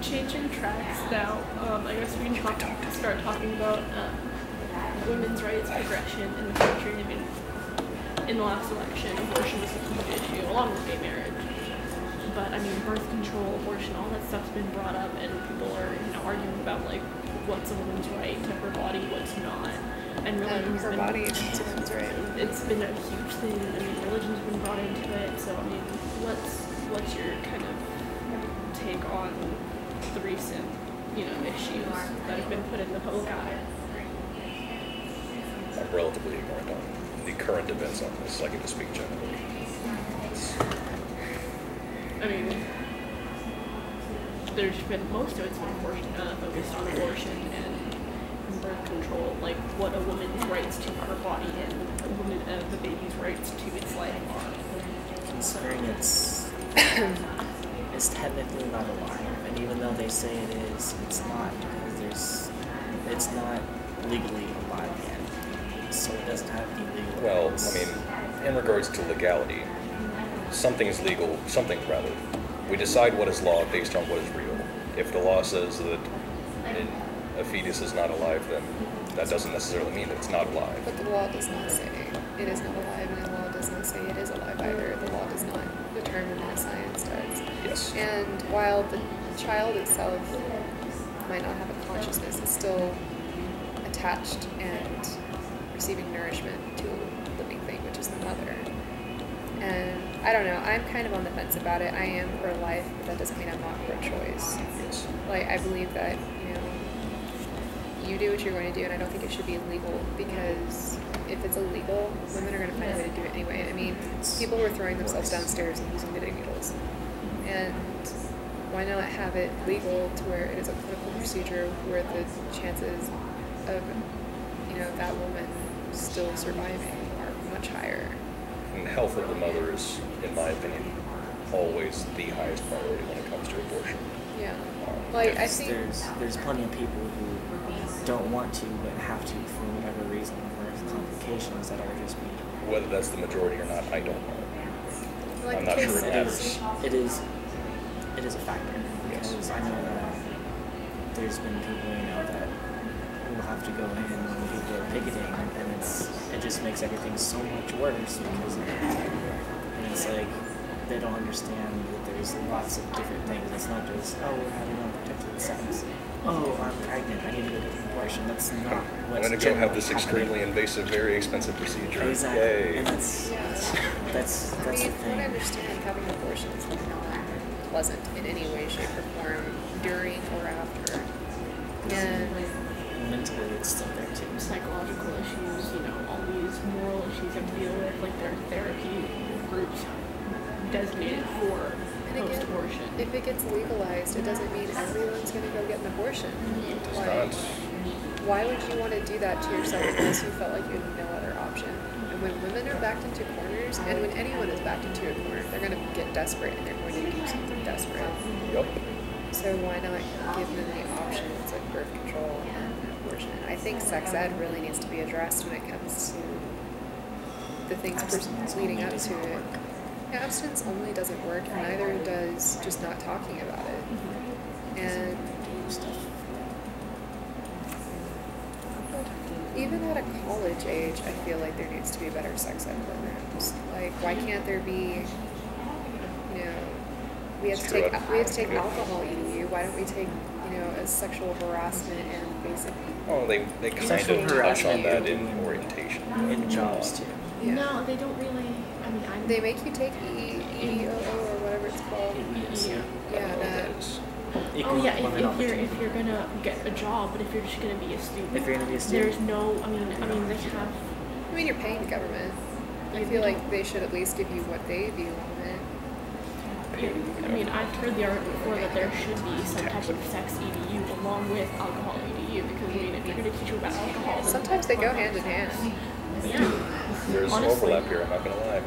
Changing tracks now. I guess we can start talking about women's rights progression in the country. I mean, in the last election, abortion was a huge issue, along with gay marriage. But I mean, birth control, abortion, all that stuff's been brought up, and people are arguing about like what's a woman's right to her body, what's not. And religion's her been, body is a woman's right. It's been a huge thing. I mean, religion's been brought into it. So I mean, what's your kind of take on the recent, issues that have been put in the public eye? I'm relatively ignorant on the current events on this. I can just speak generally. I mean, there's been most of it's been focused on abortion and birth control, like what a woman's rights to her body and the baby's rights to its life are. Considering it's technically not alive, and even though they say it is, it's not, because it's not legally alive yet, so it doesn't have any legal rights. Well, I mean, in regards to legality, something's legal, we decide what is law based on what is real. If the law says that a fetus is not alive, then that doesn't necessarily mean that it's not alive. But the law does not say it is not alive, and the law does not say it is alive either. The law does not determine that science does. Yes. And while the child itself might not have a consciousness, it's still attached and receiving nourishment to a living thing, which is the mother. And I don't know, I'm kind of on the fence about it. I am pro-life, but that doesn't mean I'm not pro-choice. Yes. Like, I believe that, you do what you're going to do, and I don't think it should be illegal, because if it's illegal, women are going to find a way to do it anyway. I mean, people were throwing themselves downstairs and using knitting needles. And why not have it legal to where it is a clinical procedure where the chances of, that woman still surviving are much higher. And the health of the mother is, in my opinion, always the highest priority when it comes to abortion. Yeah. Like, I think there's plenty of people who don't want to but have to for whatever reason, or complications that are just being. Whether that's the majority or not, I don't know. like I'm not kids, sure it matters. It is a factor, because I know that there's been people that will have to go in when people are picketing, and it just makes everything so much worse because of that. And it's like they don't understand that there's lots of different things. It's not just, we're having unprotected sex. I'm pregnant, I need to go get an abortion. That's not what's I'm going to go have this extremely invasive, very expensive procedure. Exactly. Yay. And that's I mean, the from thing. what I understand, having an abortion is not pleasant in any way, shape, or form during or after. And Mentally, it's still there too. Psychological issues, all these moral issues that deal with, like there are therapy groups designated for post-abortion. if it gets legalized, it doesn't mean everyone's going to go get an abortion. Like, why would you want to do that to yourself unless you felt like you had no other option? And when women are backed into corners, and when anyone is backed into a corner, they're going to get desperate, and they're going to do something desperate. Yep. So why not give them the options of birth control and abortion? I think sex ed really needs to be addressed when it comes to the things leading up to it. Yeah, abstinence only doesn't work, and neither does just not talking about it. And even at a college age, I feel like there needs to be better sex ed programs. Like, why can't there be, we have to take alcohol EDU. Why don't we take, a sexual harassment and basic. Oh, they kind of touch on that in orientation. In jobs too. Yeah. No, they don't really. They make you take EEOO or whatever it's called. Yeah, that. If you're gonna get a job, but if you're just gonna be a student, there's no. They have. I mean, you're paying the government. I feel like they should at least give you what they view on it. I've heard the argument before that there should be some type of sex EDU along with alcohol EDU, because if you're gonna teach you about alcohol, sometimes they go hand in hand. Yeah. There's overlap here, I'm not going to lie.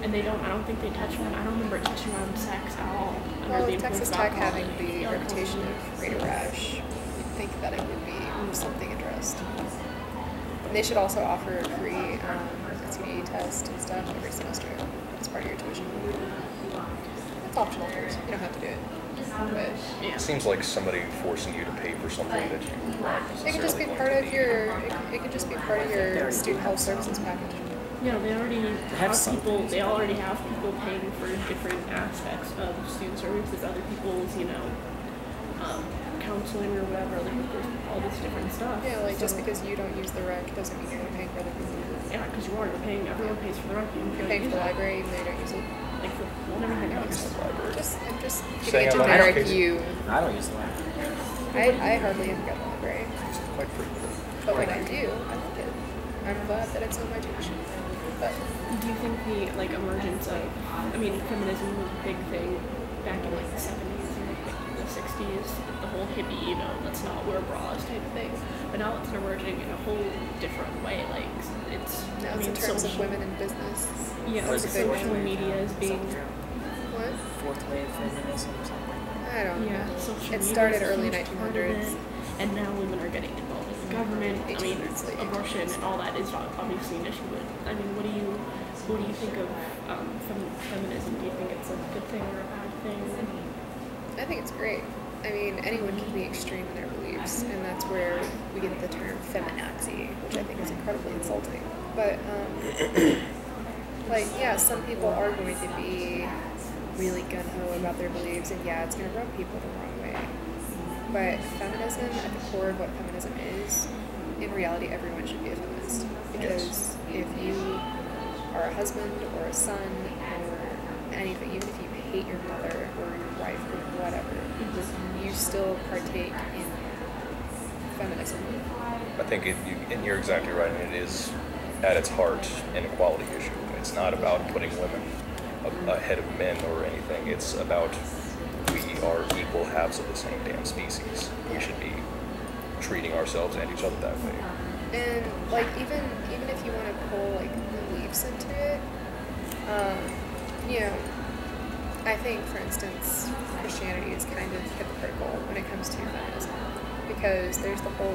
And I don't think they touch on, I don't remember touching on sex at all. Well, Texas Tech having the reputation of radar rash, you'd think that it would be something addressed. And they should also offer a free STD test and stuff every semester as part of your tuition. It's optional, of course. You don't have to do it. But Yeah. It seems like somebody forcing you to pay for something that you aren't it can just be necessarily part going of to your. need. It can just be part of your student health services package. Yeah, they already have have some people. things. They already have people paying for different aspects of student services. Other people's, counseling or whatever. Other people's all this different stuff. Yeah, like just So- because you don't use the rec doesn't mean you're not paying for other people. Yeah, because you are. You're paying. Everyone pays for the rec. You're paying for the library even though you don't use it. Like for everything Use else. the library. I'm just Saying giving a I'm not generic educated. you. I don't use the library. I hardly ever go to the library. It's quite frequently. But when I do, I like it. I'm glad that it's on my tuition. But Do you think the emergence of, feminism was a big thing back in like the 70s and like the 60s, the whole hippie, let's not wear bras type thing. But now it's emerging in a whole different way. Like it's, now it's in terms of women in business. Yeah, Was like it social fourth media wave is being. What? Fourth wave feminism or something. I don't Yeah, know. social It media started is a early huge part of 1900s. it, and now women are getting involved in the government. 1800s, late Abortion 1800s. and all that is obviously an issue. But what do you think of feminism? Do you think it's a good thing or a bad thing? I think it's great. I mean, anyone can be extreme in their beliefs, and that's where we get the term feminazi, which I think is incredibly insulting. But, some people are going to be really gung-ho about their beliefs, and yeah, it's going to rub people the wrong way. But feminism, at the core of what feminism is, in reality, everyone should be a feminist. Because if you are a husband or a son or anything, even if you hate your mother or your wife or whatever, you still partake in feminism. I think and you're exactly right, and it is at its heart an equality issue. It's not about putting women ahead of men or anything. It's about we are equal halves of the same damn species. We should be treating ourselves and each other that way. And even if you want to pull beliefs into it, I think, for instance, Christianity is kind of hypocritical when it comes to feminism, because there's the whole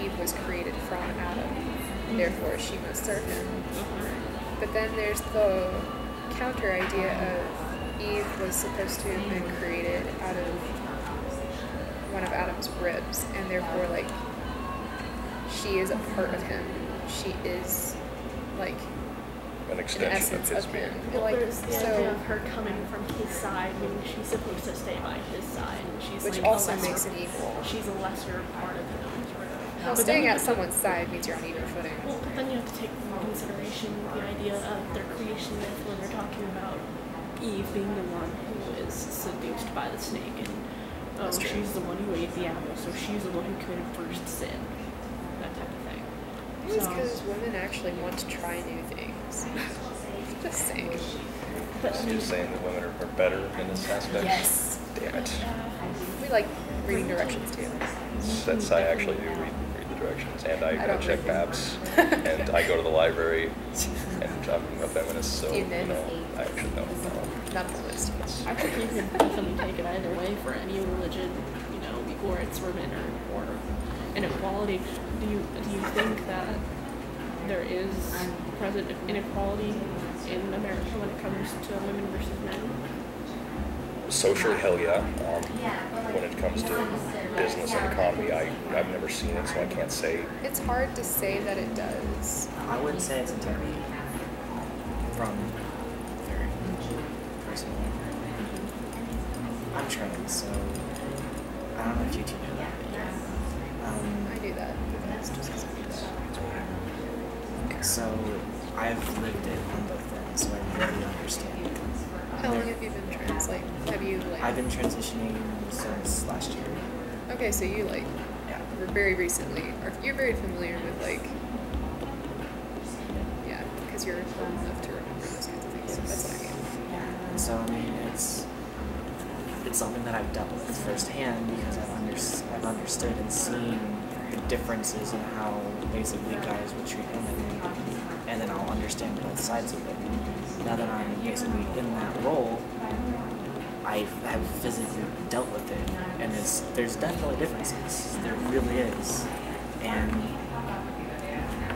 Eve was created from Adam, therefore she must serve him. But then there's the counter idea of Eve was supposed to have been created out of one of Adam's ribs, and therefore she is a part of him. She is An an extension of essence his of being. him. Well, there's the idea of her coming from his side, meaning she's supposed to stay by his side, and she's which like also a lesser, makes it equal. She's a lesser part of him, sort of. Well, But staying then, at someone's side means you're on even footing. Well, but then you have to take into consideration the idea of their creation myth when they're talking about Eve being the one who is seduced by the snake, and That's true. she's the one who ate the apple, so she's the one who committed first sin, that type of thing. Maybe it's because women actually want to try new things. Just saying. But I mean, Just saying that women are better in this aspect. Yes. Damn it. We like reading directions too. I actually do read the directions, and I don't check read maps, and I go to the library, and I'm a feminist, so You know. I actually know. Not on the list. I think you could definitely take it either way for any religion, equal rights for men or inequality. Do you think that there is present inequality in America when it comes to women versus men? Socially, hell yeah. When it comes to business and economy, I've never seen it, so I can't say. It's hard to say that it does. I wouldn't say it's entirely from very personal. I'm trans, so I don't know if you two know that, but yeah. I do that because just because I do that. So I've lived it on both ends, so I really understand. How long have you been trans? Have you I've been transitioning since last year. Okay, so you Yeah. were very recently, or you're very familiar with yeah, because you're old enough to remember those kinds of things. That's what I mean. Yeah. And so I mean, it's something that I've dealt with firsthand because I've understood and seen the differences in how basically guys would treat women, and then I'll understand both sides of it. Now that I'm basically in that role, I have physically dealt with it, and there's definitely differences. There really is, and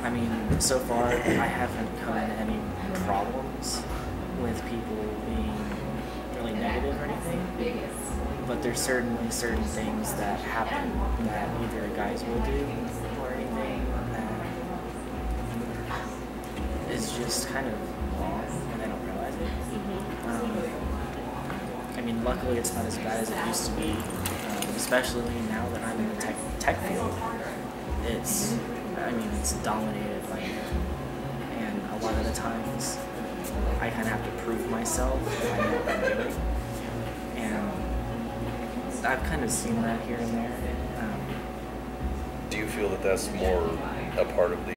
I mean, so far I haven't come into any problems with people being really negative or anything, but there's certainly certain things that happen that either guys will do or anything that is just kind of wrong and they don't realize it. I mean, luckily it's not as bad as it used to be, especially now that I'm in the tech field. It's dominated by men, and a lot of the times I kind of have to prove myself that I know what I'm doing, and I've kind of seen that here and there. Do you feel that that's more a part of the